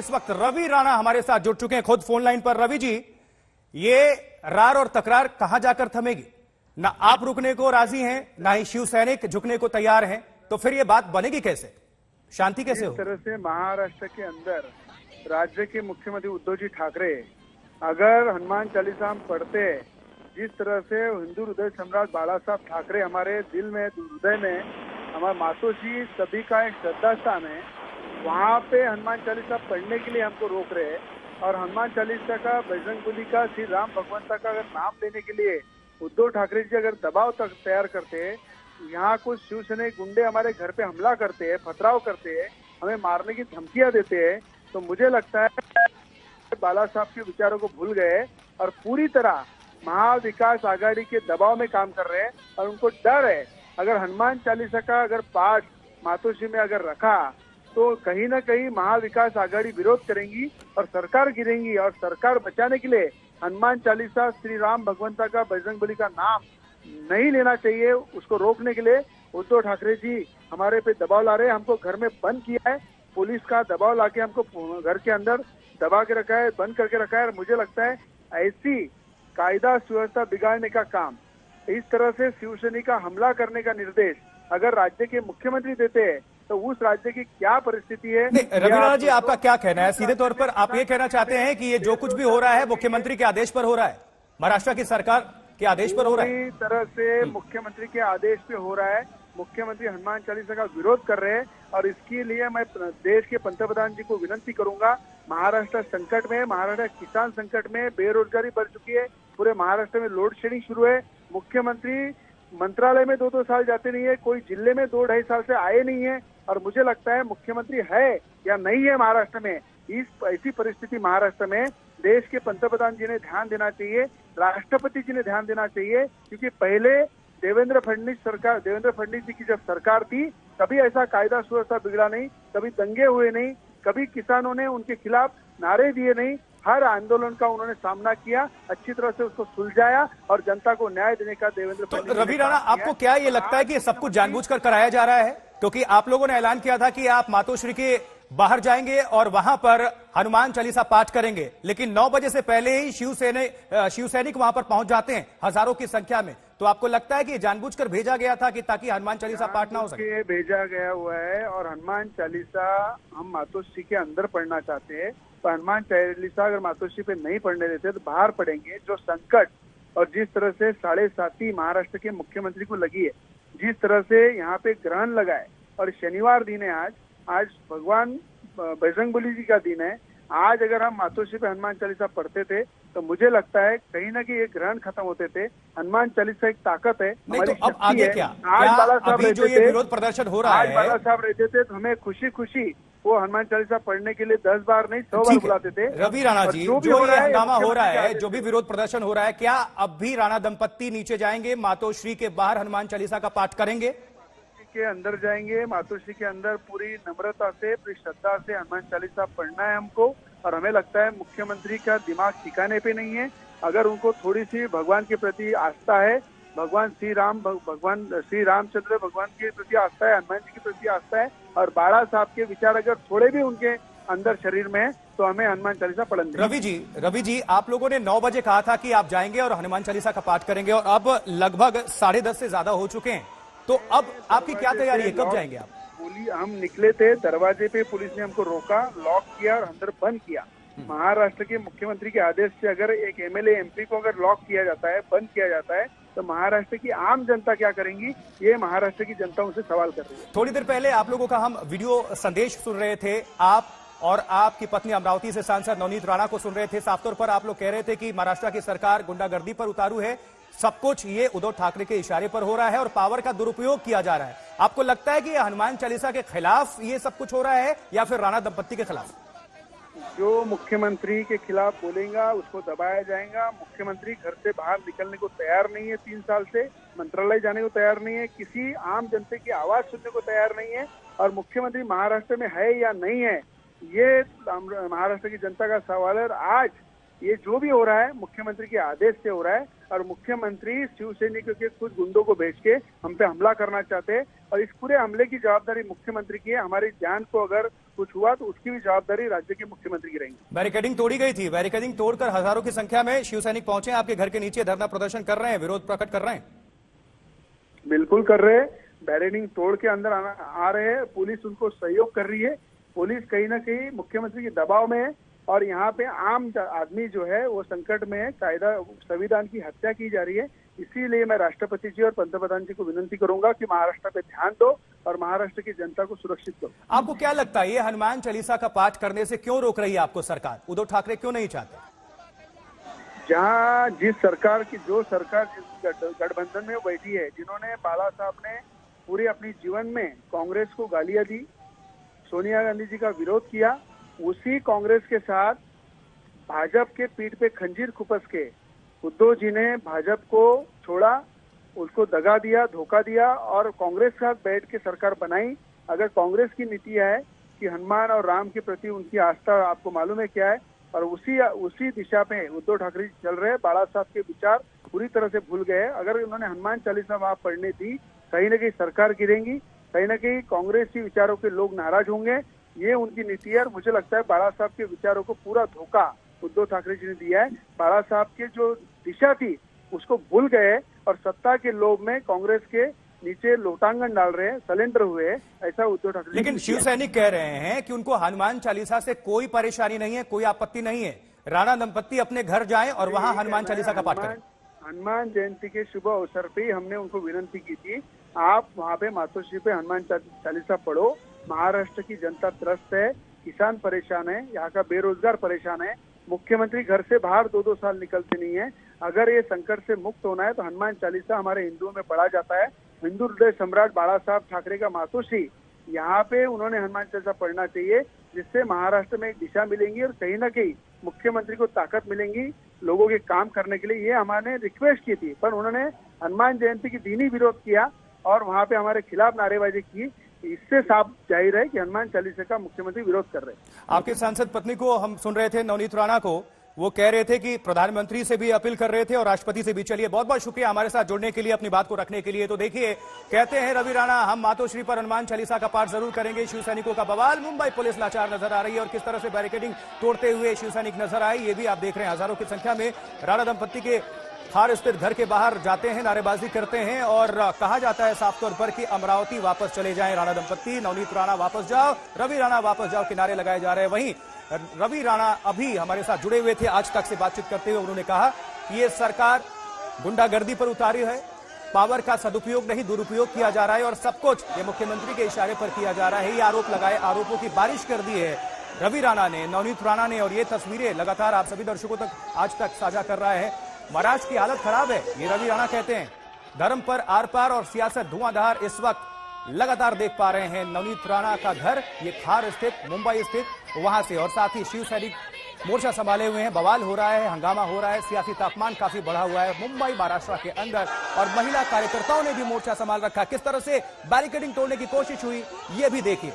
इस वक्त रवि राणा हमारे साथ जुड़ चुके हैं खुद फोन लाइन पर। रवि जी, ये रार और तकरार कहां जाकर थमेगी? ना आप रुकने को राजी हैं, ना ही शिव सैनिक झुकने को तैयार हैं, तो फिर ये बात बनेगी कैसे? शांति कैसे हो? इस तरह से महाराष्ट्र के अंदर राज्य के मुख्यमंत्री उद्धव जी ठाकरे अगर हनुमान चालीसा हम पढ़ते, जिस तरह से हिंदू हृदय सम्राट बाला साहब ठाकरे हमारे दिल में, हृदय में, हमारे मातोश्री सभी का एक श्रद्धा स्थान है, वहाँ पे हनुमान चालीसा पढ़ने के लिए हमको रोक रहे हैं। और हनुमान चालीसा का, बजरंगबली का, श्री राम भगवंता का अगर नाम लेने के लिए उद्धव ठाकरे जी अगर दबाव तक तैयार करते हैं, यहाँ कुछ शिवसेना गुंडे हमारे घर पे हमला करते हैं, पथराव करते हैं, हमें मारने की धमकियां देते हैं, तो मुझे लगता है बाला साहब के विचारों को भूल गए और पूरी तरह महाविकास आघाड़ी के दबाव में काम कर रहे हैं। और उनको डर है अगर हनुमान चालीसा का अगर पाठ मातोश्री में अगर रखा तो कहीं ना कहीं महाविकास आघाड़ी विरोध करेंगी और सरकार गिरेंगी। और सरकार बचाने के लिए हनुमान चालीसा, श्री राम भगवंता का, बजरंगबली का नाम नहीं लेना चाहिए। उसको रोकने के लिए उद्धव ठाकरे जी हमारे पे दबाव ला रहे हैं। हमको घर में बंद किया है, पुलिस का दबाव लाके हमको घर के अंदर दबा के रखा है, बंद करके रखा है। और मुझे लगता है ऐसी कायदा सुव्यवस्था बिगाड़ने का काम, इस तरह से शिवसेना का हमला करने का निर्देश अगर राज्य के मुख्यमंत्री देते हैं तो उस राज्य की क्या परिस्थिति है? रवि राणा जी, आपका क्या कहना है? सीधे तौर पर आप ये कहना चाहते हैं कि ये जो कुछ भी हो रहा है मुख्यमंत्री के आदेश पर हो रहा है, महाराष्ट्र की सरकार के आदेश पर हो रहा है? पूरी तरह से मुख्यमंत्री के आदेश पे हो रहा है। मुख्यमंत्री हनुमान चालीसा का विरोध कर रहे हैं और इसके लिए मैं देश के पंतप्रधान जी को विनती करूंगा। महाराष्ट्र संकट में, महाराष्ट्र किसान संकट में, बेरोजगारी बढ़ चुकी है, पूरे महाराष्ट्र में लोड शेडिंग शुरू है। मुख्यमंत्री मंत्रालय में 2-2 साल जाते नहीं है, कोई जिले में 2-2.5 साल से आए नहीं है। और मुझे लगता है मुख्यमंत्री है या नहीं है महाराष्ट्र में, इस ऐसी परिस्थिति महाराष्ट्र में देश के पंतप्रधान जी ने ध्यान देना चाहिए, राष्ट्रपति जी ने ध्यान देना चाहिए। क्योंकि पहले देवेंद्र फडणवीस जी की जब सरकार थी कभी ऐसा कायदा सुव्यवस्था बिगड़ा नहीं, कभी दंगे हुए नहीं, कभी किसानों ने उनके खिलाफ नारे दिए नहीं। हर आंदोलन का उन्होंने सामना किया, अच्छी तरह से उसको सुलझाया और जनता को न्याय देने का देवेंद्र फडणवीस। रवि राणा, आपको क्या ये लगता है कि ये सब कुछ जानबूझकर कराया जा रहा है? क्योंकि आप लोगों ने ऐलान किया था कि आप मातोश्री के बाहर जाएंगे और वहां पर हनुमान चालीसा पाठ करेंगे, लेकिन 9 बजे से पहले ही शिव सैनिक वहां पर पहुंच जाते हैं हजारों की संख्या में। तो आपको लगता है कि ये जानबूझकर भेजा गया था कि ताकि हनुमान चालीसा पाठ ना हो सके? भेजा गया हुआ है और हनुमान चालीसा हम मातोश्री के अंदर पढ़ना चाहते हैं, तो हनुमान चालीसा अगर मातोश्री पे नहीं पढ़ने देते तो बाहर पढ़ेंगे। जो संकट और जिस तरह से 7.5 महाराष्ट्र के मुख्यमंत्री को लगी है, जिस तरह से यहाँ पे ग्रहण लगा है और शनिवार दिन है आज भगवान बजरंगबली जी का दिन है, आज अगर हम मातोश्री पे हनुमान चालीसा पढ़ते थे तो मुझे लगता है कहीं ना कहीं ये ग्रहण खत्म होते थे। हनुमान चालीसा एक ताकत है, हमारी तो अब आगे क्या? आज बाला साहब जो ये विरोध प्रदर्शन हो रहा है, बाला साहब रहते थे तो हमें खुशी खुशी वो हनुमान चालीसा पढ़ने के लिए 10 बार नहीं 100 बार बुलाते थे। रवि राणा जी, जो ये हंगामा हो रहा है, जो भी विरोध प्रदर्शन हो रहा है, क्या अब भी राणा दंपत्ति नीचे जाएंगे, मातोश्री के बाहर हनुमान चालीसा का पाठ करेंगे? के अंदर जाएंगे, मातोश्री के अंदर पूरी नम्रता से, पूरी श्रद्धा से हनुमान चालीसा पढ़ना है हमको। और हमें लगता है मुख्यमंत्री का दिमाग ठिकाने पे नहीं है। अगर उनको थोड़ी सी भगवान के प्रति आस्था है, भगवान श्री रामचंद्र भगवान के प्रति आस्था है, हनुमान जी के प्रति आस्था है और बाला साहब के विचार अगर थोड़े भी उनके अंदर शरीर में है तो हमें हनुमान चालीसा पढ़ने। रवि जी, आप लोगों ने 9 बजे कहा था कि आप जाएंगे और हनुमान चालीसा का पाठ करेंगे और अब लगभग 10:30 से ज्यादा हो चुके हैं, तो अब आपकी क्या तैयारी है? कब जाएंगे आप? हम निकले थे, दरवाजे पे पुलिस ने हमको रोका, लॉक किया और अंदर बंद किया। महाराष्ट्र के मुख्यमंत्री के आदेश से अगर एक एमएलए एमपी को अगर लॉक किया जाता है, बंद किया जाता है, तो महाराष्ट्र की आम जनता क्या करेंगी, ये महाराष्ट्र की जनता उनसे सवाल कर रही है। थोड़ी देर पहले आप लोगों का हम वीडियो संदेश सुन रहे थे, आप और आपकी पत्नी अमरावती से सांसद नवनीत राणा को सुन रहे थे। साफ तौर पर आप लोग कह रहे थे कि महाराष्ट्र की सरकार गुंडागर्दी पर उतारू है, सब कुछ ये उद्धव ठाकरे के इशारे पर हो रहा है और पावर का दुरुपयोग किया जा रहा है। आपको लगता है कि हनुमान चालीसा के खिलाफ ये सब कुछ हो रहा है या फिर राणा दंपत्ति के खिलाफ? जो मुख्यमंत्री के खिलाफ बोलेगा उसको दबाया जाएगा। मुख्यमंत्री घर से बाहर निकलने को तैयार नहीं है, 3 साल से मंत्रालय जाने को तैयार नहीं है, किसी आम जनता की आवाज सुनने को तैयार नहीं है। और मुख्यमंत्री महाराष्ट्र में है या नहीं है, ये महाराष्ट्र की जनता का सवाल है। आज ये जो भी हो रहा है मुख्यमंत्री के आदेश से हो रहा है और मुख्यमंत्री शिवसैनिकों के कुछ गुंडों को भेज के हम पे हमला करना चाहते हैं और इस पूरे हमले की जवाबदारी मुख्यमंत्री की है। हमारी जान को अगर कुछ हुआ तो उसकी भी जवाबदारी राज्य के मुख्यमंत्री की रहेगी। बैरिकेडिंग तोड़ी गई थी, बैरिकेडिंग तोड़कर हजारों की संख्या में शिव सैनिक पहुंचे, आपके घर के नीचे धरना प्रदर्शन कर रहे हैं, विरोध प्रकट कर रहे हैं। बिल्कुल कर रहे हैं, बैरिकेडिंग तोड़ के अंदर आ रहे हैं, पुलिस उनको सहयोग कर रही है। पुलिस कहीं ना कहीं मुख्यमंत्री के दबाव में है और यहाँ पे आम आदमी जो है वो संकट में है, कायदा संविधान की हत्या की जा रही है। इसीलिए मैं राष्ट्रपति जी और पंतप्रधान जी को विनती करूंगा कि महाराष्ट्र पे ध्यान दो और महाराष्ट्र की जनता को सुरक्षित करो। आपको क्या लगता है ये हनुमान चालीसा का पाठ करने से क्यों रोक रही है आपको सरकार? उद्धव ठाकरे क्यों नहीं चाहते? जहां जिस सरकार की जो सरकार जिस गठबंधन में बैठी है, जिन्होंने बाला साहब ने पूरे अपनी जीवन में कांग्रेस को गालियां दी, सोनिया गांधी जी का विरोध किया, उसी कांग्रेस के साथ भाजपा के पीठ पे खंजीर खुपस के उद्धव जी ने भाजपा को छोड़ा, उसको दगा दिया, धोखा दिया और कांग्रेस के साथ बैठ के सरकार बनाई। अगर कांग्रेस की नीति है कि हनुमान और राम के प्रति उनकी आस्था आपको मालूम है क्या है, और उसी दिशा पे उद्धव ठाकरे चल रहे हैं। बाला साहब के विचार पूरी तरह से भूल गए। अगर उन्होंने हनुमान चालीसा वहां पढ़ने दी, कहीं ना कहीं सरकार गिरेगी, कहीं ना कहीं कांग्रेसी विचारों के लोग नाराज होंगे। ये उनकी नीति है और मुझे लगता है बाला साहब के विचारों को पूरा धोखा उद्धव ठाकरे जी ने दिया है। बाला साहब की जो दिशा थी उसको भूल गए और सत्ता के लोभ में कांग्रेस के नीचे लोटांगन डाल रहे हैं, सलेंडर हुए, ऐसा उद्धव ठाकरे। लेकिन शिव सैनिक कह रहे हैं कि उनको हनुमान चालीसा से कोई परेशानी नहीं है, कोई आपत्ति नहीं है, राणा दंपत्ति अपने घर जाएं और वहां हनुमान चालीसा का पाठ करें। हनुमान जयंती के शुभ अवसर पे ही हमने उनको विनती की थी, आप वहाँ पे मातोश्री पे हनुमान चालीसा पढ़ो। महाराष्ट्र की जनता त्रस्त है, किसान परेशान है, यहाँ का बेरोजगार परेशान है, मुख्यमंत्री घर से बाहर 2-2 साल निकलते नहीं है। अगर ये संकट से मुक्त होना है तो हनुमान चालीसा हमारे हिंदुओं में पढ़ा जाता है। हिंदू हृदय सम्राट बाला साहब ठाकरे का मातोश्री, यहाँ पे उन्होंने हनुमान चालीसा पढ़ना चाहिए, जिससे महाराष्ट्र में एक दिशा मिलेंगी और कहीं ना कहीं मुख्यमंत्री को ताकत मिलेंगी लोगों के काम करने के लिए। ये हमारे रिक्वेस्ट की थी, पर उन्होंने हनुमान जयंती की दिन ही विरोध किया और वहाँ पे हमारे खिलाफ नारेबाजी की। इससे साफ जाहिर है कि हनुमान चालीसा का मुख्यमंत्री विरोध कर रहे हैं। आपके सांसद पत्नी को हम सुन रहे थे, नवनीत राणा को, वो कह रहे थे कि प्रधानमंत्री से भी अपील कर रहे थे और राष्ट्रपति से भी। चलिए, बहुत बहुत शुक्रिया हमारे साथ जुड़ने के लिए, अपनी बात को रखने के लिए। तो देखिए, कहते हैं रवि राणा, हम मातोश्री पर हनुमान चालीसा का पाठ जरूर करेंगे। शिव सैनिकों का बवाल, मुंबई पुलिस लाचार नजर आ रही है और किस तरह से बैरिकेडिंग तोड़ते हुए शिव सैनिक नजर आए, ये भी आप देख रहे हैं। हजारों की संख्या में राणा दंपत्ति के खार स्थित घर के बाहर जाते हैं, नारेबाजी करते हैं और कहा जाता है साफ तौर पर कि अमरावती वापस चले जाएं राणा दंपत्ति, नवनीत राणा वापस जाओ, रवि राणा वापस जाओ, किनारे लगाए जा रहे हैं। वहीं रवि राणा अभी हमारे साथ जुड़े हुए थे, आज तक से बातचीत करते हुए उन्होंने कहा कि ये सरकार गुंडागर्दी पर उतारी है, पावर का सदुपयोग नहीं दुरुपयोग किया जा रहा है और सब कुछ ये मुख्यमंत्री के इशारे पर किया जा रहा है। ये आरोप लगाए, आरोपों की बारिश कर दी है रवि राणा ने, नवनीत राणा ने, और ये तस्वीरें लगातार आप सभी दर्शकों तक आज तक साझा कर रहा है। महाराष्ट्र की हालत खराब है, ये रवि राणा कहते हैं। धर्म पर आर पार और सियासत धुआंधार इस वक्त लगातार देख पा रहे हैं। नवनीत राणा का घर ये खार स्थित, मुंबई स्थित, वहां से, और साथ ही शिव सैनिक मोर्चा संभाले हुए हैं, बवाल हो रहा है, हंगामा हो रहा है, सियासी तापमान काफी बढ़ा हुआ है मुंबई महाराष्ट्र के अंदर, और महिला कार्यकर्ताओं ने भी मोर्चा संभाल रखा। किस तरह से बैरिकेडिंग तोड़ने की कोशिश हुई ये भी देखिए।